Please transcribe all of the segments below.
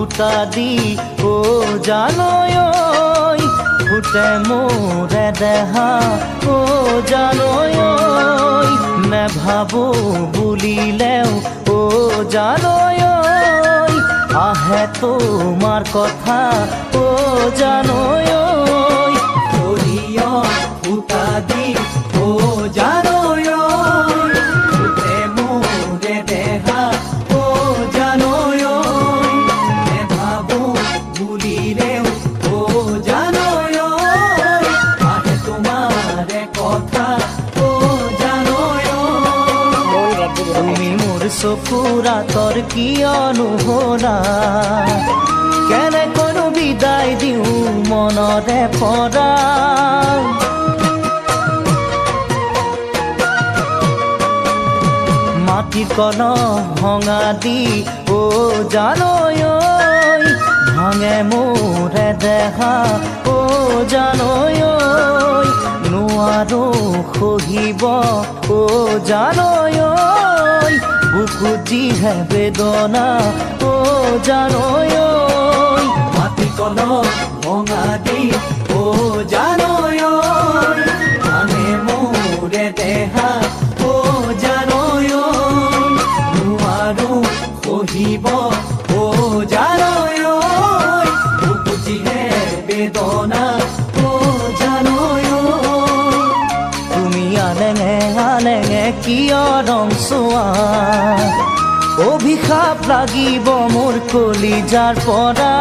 ফুটা দি ও জানৈ ফুটে মোরে দেহা ও জানৈ নেভাবো বুলিলেও ও জানৈ আহে তোমার কথা ও জানৈ ফুটা দি ও জানৈ ফুটে মোরে দেহা ও জানৈ নেভাবো বুলিলেও ও জানৈ আহে তোমার কথা ও জানৈ তুমি মোর চকুৰা তোৰ কি অনুভনা কেনে কোনো বিদায় দিও মনৰে পৰা মাটিৰ কণ ভঙা দি ও জানৈ ভাঙে মোৰে দেহা ও জানৈ নোৱাৰো সহিব ও জানৈ বুকু যিহে বেদনা ও জানৈ মাটি কণ ভঙা দি ও জানৈ ভাঙে মোরে দেহা ও জানৈ নোৱাৰো সহিব ও জানৈ বুকু যিহে বেদনা ও জানৈ তুমি আলেঙে আলেঙে কিয় ৰং চোৱা অভিশাপ লাগিব মোৰ কলিজাৰ পৰা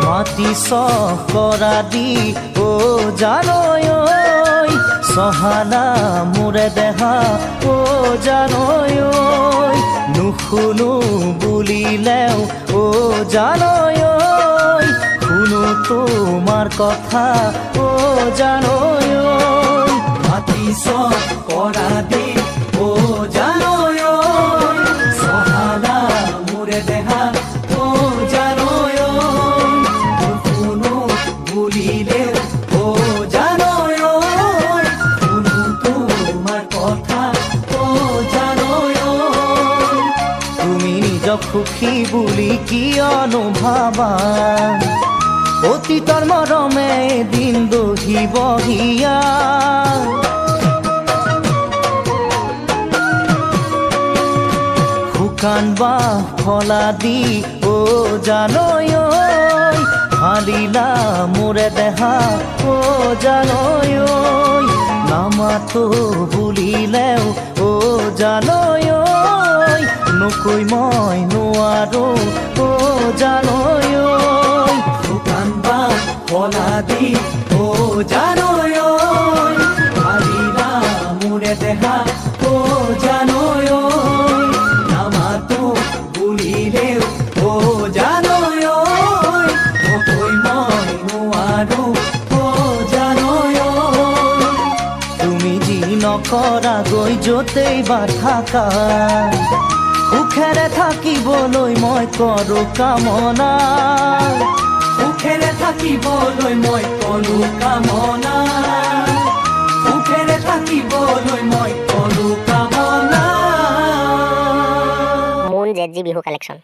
মাটি চহৰা দি ও জানৈ চহানা মোৰে দেহা ও জানৈ নুশুনো বুলিলেও ও জানৈ শুনো তোমাৰ কথা ও জানৈ মাটি কৰা দি ও জানৈ চহানা মোরে দেহা ও জানৈ শুনো বুলিলেও ও জানৈ শুনো তোমার কথা ও জানৈ তুমি নিজক সুখী বুলি কিয়নো ভাবা অতীতৰ মৰমে এদিন দহিব হিয়া শুকান বা ফলা দি ও জানৈ হালিলা মোৰে দেহা ও জানৈ নামাতো বুলিলেও ও জানৈ নকৈ মই নোৱাৰো ও জানৈ শুকান বা ফলা দি ও জানৈ হালিলা মোৰে দেহা ও জানৈ নামাতো বুলিলেও ও জানৈ নকৈ মই নোৱাৰো ও জানৈ তুমি যি নকৰা গৈ য'তেই বা থাকা সুখেৰে থাকিবলৈ মই কৰো কামনা সুখেৰে থাকিবলৈ মই কৰো কামনা সুখেৰে থাকিবলৈ মই কৰো কামনা মুন জেডজি বিহু কালেকশ্যন।